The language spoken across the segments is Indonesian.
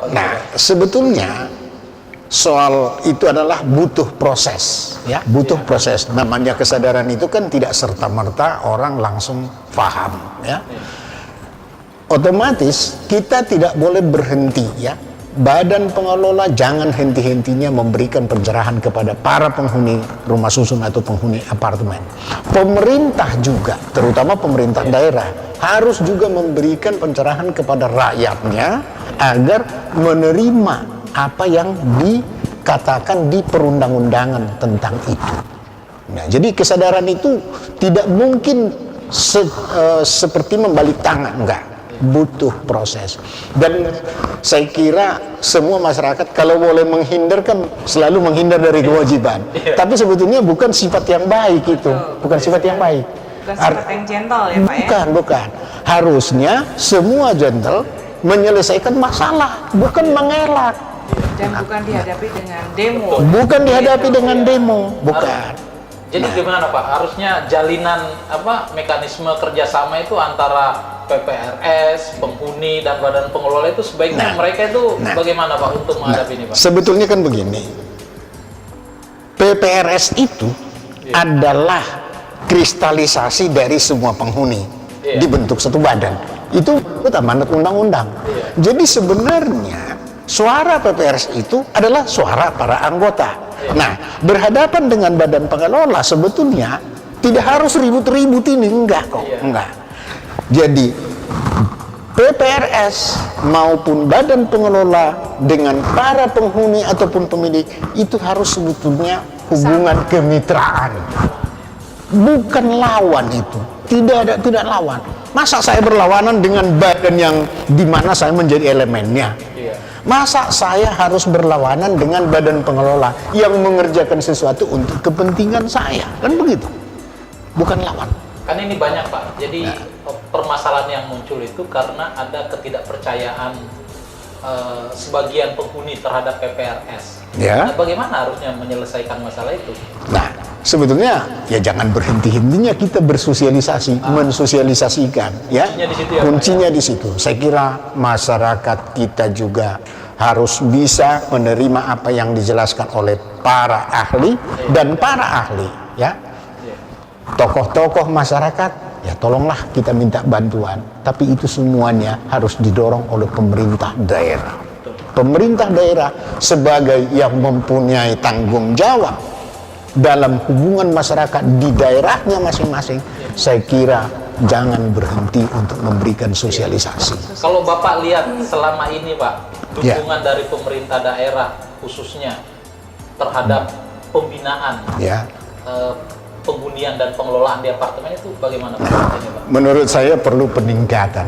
Pak? Nah, sebetulnya soal itu adalah butuh proses, ya, butuh proses. Namanya kesadaran itu kan tidak serta-merta orang langsung paham, ya. Otomatis kita tidak boleh berhenti, ya. Badan pengelola jangan henti-hentinya memberikan pencerahan kepada para penghuni rumah susun atau penghuni apartemen. Pemerintah juga, terutama pemerintah daerah, harus juga memberikan pencerahan kepada rakyatnya agar menerima apa yang dikatakan di perundang-undangan tentang itu. Nah, jadi kesadaran itu tidak mungkin seperti membalik tangan, enggak. Butuh proses. Dan saya kira semua masyarakat kalau boleh menghindar kan selalu menghindar dari kewajiban. Tapi sebetulnya bukan sifat yang baik itu, bukan sifat yang baik. Bukan sifat yang gentle ya Pak ya? Bukan. Harusnya semua gentle menyelesaikan masalah, bukan mengelak. Dan bukan dihadapi dengan demo. Bukan dihadapi dengan demo, bukan. Jadi gimana Pak? Harusnya jalinan mekanisme kerjasama itu antara PPRS, penghuni dan badan pengelola itu sebaiknya mereka itu bagaimana Pak untuk menghadapi ini Pak? Sebetulnya kan begini, PPRS itu adalah kristalisasi dari semua penghuni dibentuk satu badan. Itu amanat undang-undang. Jadi sebenarnya suara PPRS itu adalah suara para anggota. Nah, berhadapan dengan badan pengelola sebetulnya tidak harus ribut-ribut ini, enggak kok, enggak. Jadi PPRS maupun badan pengelola dengan para penghuni ataupun pemilik itu harus sebetulnya hubungan kemitraan, bukan lawan itu. Tidak lawan. Masa saya berlawanan dengan badan yang dimana saya menjadi elemennya? Masa saya harus berlawanan dengan badan pengelola yang mengerjakan sesuatu untuk kepentingan saya? Kan begitu, bukan lawan. Kan ini banyak Pak, jadi permasalahan yang muncul itu karena ada ketidakpercayaan sebagian penghuni terhadap PPRS. Nah, bagaimana harusnya menyelesaikan masalah itu? Nah, sebetulnya ya jangan berhenti-hentinya kita bersosialisasi, mensosialisasikan, ya. Kuncinya di situ. Saya kira masyarakat kita juga harus bisa menerima apa yang dijelaskan oleh para ahli dan para ahli, ya. Tokoh-tokoh masyarakat, ya tolonglah kita minta bantuan. Tapi itu semuanya harus didorong oleh pemerintah daerah. Pemerintah daerah sebagai yang mempunyai tanggung jawab dalam hubungan masyarakat di daerahnya masing-masing, saya kira jangan berhenti untuk memberikan sosialisasi. Kalau Bapak lihat selama ini Pak, dukungan dari pemerintah daerah khususnya terhadap pembinaan, penghunian dan pengelolaan di apartemen itu bagaimana Pak? Menurut saya perlu peningkatan.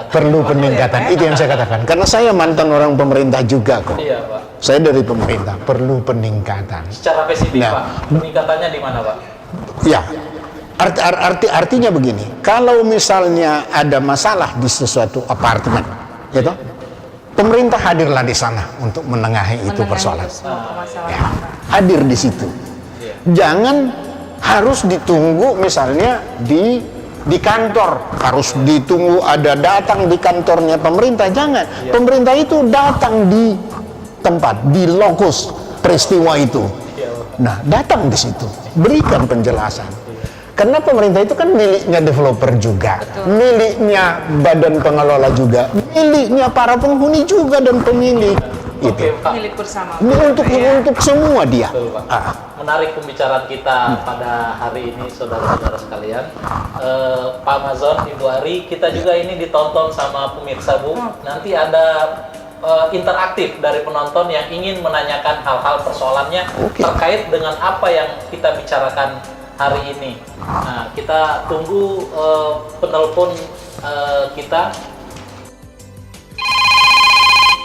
Perlu peningkatan, itu yang saya katakan. Karena saya mantan orang pemerintah juga kok. Iya Pak. Saya dari pemerintah, perlu peningkatan. Secara spesifik Pak, peningkatannya di mana Pak? Ya, artinya begini, kalau misalnya ada masalah di sesuatu apartemen, gitu, pemerintah hadirlah di sana untuk menengahi itu persoalan. Ya, hadir di situ. Jangan harus ditunggu misalnya di kantor, harus ditunggu ada datang di kantornya pemerintah. Jangan, pemerintah itu datang di tempat, di lokus peristiwa itu. Nah, datang di situ, berikan penjelasan. Karena pemerintah itu kan miliknya developer juga, miliknya badan pengelola juga, miliknya para penghuni juga dan pemilik. Itu milik bersama. Untuk semua dia. Menarik pembicaraan kita pada hari ini, saudara-saudara sekalian. Pak Mazon, Ibu Ari, kita juga ini ditonton sama pemirsa Bu. Nanti ada interaktif dari penonton yang ingin menanyakan hal-hal persoalannya terkait dengan apa yang kita bicarakan hari ini. Nah, kita tunggu penelpon kita.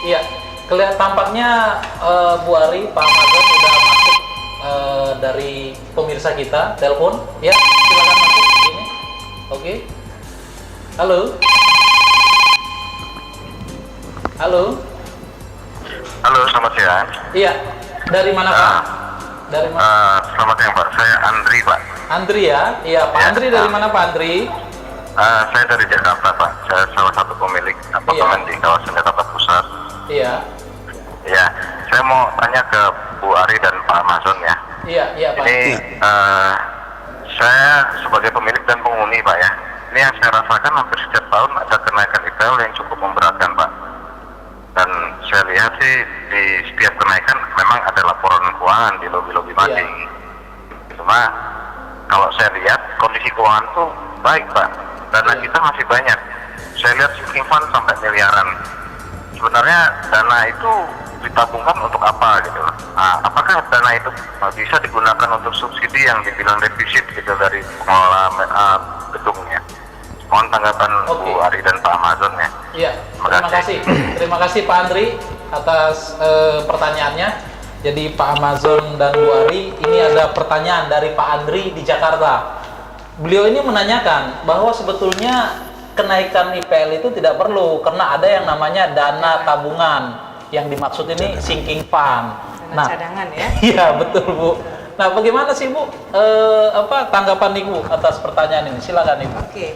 Iya. Tampaknya Bu Ari, Pak Mazon sudah masuk dari pemirsa kita, telepon, ya, silakan masuk ini. Oke. Halo. Halo. Halo, selamat siang. Iya, dari mana Pak? Dari mana? Selamat siang Pak, saya Andri Pak. Andri ya? Iya, Pak Andri dari mana Pak Andri? Saya dari Jakarta Pak, saya salah satu pemilik apartemen di kawasan Jakarta Pusat. Iya. Ya, saya mau tanya ke Bu Ari dan Pak Amazon ya. Iya, iya Pak. Ini saya sebagai pemilik dan penghuni Pak ya. Ini yang saya rasakan hampir setiap tahun ada kenaikan IPL yang cukup memberatkan Pak. Dan saya lihat sih di setiap kenaikan memang ada laporan keuangan di lobi-lobi masing. Cuma kalau saya lihat kondisi keuangan tuh baik Pak. Dana kita masih banyak. Saya lihat sinking fund sampai miliaran. Sebenarnya dana itu ditabungkan untuk apa gitu? Nah, apakah dana itu bisa digunakan untuk subsidi yang dibilang defisit gitu dari pengelola gedungnya? Mohon tanggapan Bu Ari dan Pak Amazon ya. Iya, terima kasih. Terima kasih Pak Andri atas pertanyaannya. Jadi Pak Amazon dan Bu Ari, ini ada pertanyaan dari Pak Andri di Jakarta. Beliau ini menanyakan bahwa sebetulnya kenaikan IPL itu tidak perlu karena ada yang namanya dana tabungan. Yang dimaksud ini sinking fund. Dana cadangan ya. Iya, betul Bu. Nah, bagaimana sih Bu tanggapan Ibu atas pertanyaan ini? Silakan Ibu. Oke.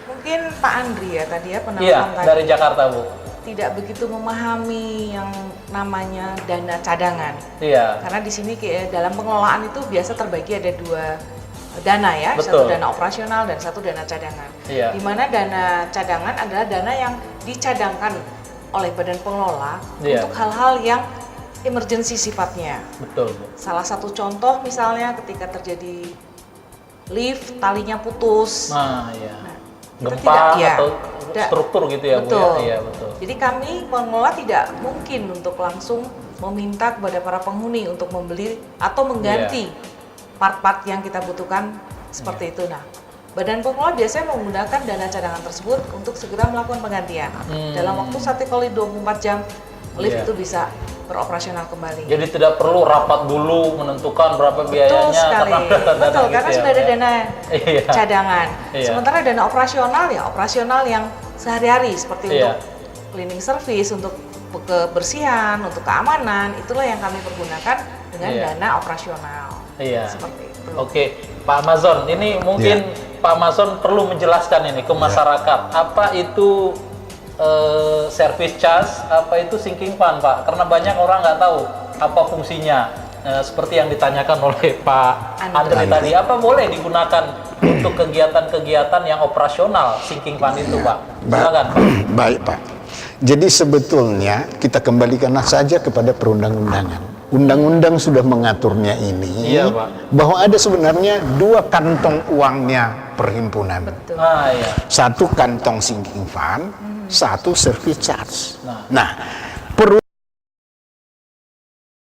Mungkin Pak Andri ya tadi ya penonton Iya, tadi dari Jakarta Bu. tidak begitu memahami yang namanya dana cadangan. Iya. Karena di sini dalam pengelolaan itu biasa terbagi ada dua dana ya, Betul. satu dana operasional dan satu dana cadangan. Iya. Di mana dana cadangan adalah dana yang dicadangkan oleh badan pengelola Iya. untuk hal-hal yang emergensi sifatnya. Betul Bu. Salah satu contoh misalnya ketika terjadi lift talinya putus. Nah, iya. Kita Gempa tidak- ya, atau tidak. struktur gitu ya Betul. Bu ya? Iya, betul. Jadi kami pengelola tidak mungkin untuk langsung meminta kepada para penghuni untuk membeli atau mengganti part-part yang kita butuhkan seperti itu. Nah, badan pengelola biasanya menggunakan dana cadangan tersebut untuk segera melakukan penggantian. Dalam waktu 1x24 jam lift Iya. itu bisa beroperasional kembali. Jadi tidak perlu rapat dulu menentukan berapa biayanya Betul sekali. karena ada dana Betul, gitu karena ya, sudah ada Bu, ya? dana Iya. cadangan. Iya. Sementara dana operasional ya operasional yang sehari-hari seperti Iya. untuk cleaning service, untuk kebersihan, untuk keamanan, itulah yang kami pergunakan dengan Iya. dana operasional. Iya. Seperti itu. Oke, Pak Amazon, ini mungkin Pak Amazon perlu menjelaskan ini ke masyarakat. Apa itu service charge, apa itu sinking fund, Pak? Karena banyak orang nggak tahu apa fungsinya. Seperti yang ditanyakan oleh Pak Andri tadi, apa boleh digunakan untuk kegiatan-kegiatan yang operasional sinking fund itu, Pak? Silakan, Pak. Baik Pak. Jadi sebetulnya kita kembalikanlah saja kepada perundang-undangan. Undang-undang sudah mengaturnya ini, Iya, Pak. bahwa ada sebenarnya dua kantong uangnya perhimpunan. Betul. Ah, iya. Satu kantong sinking fund, satu service charge. Nah. Nah,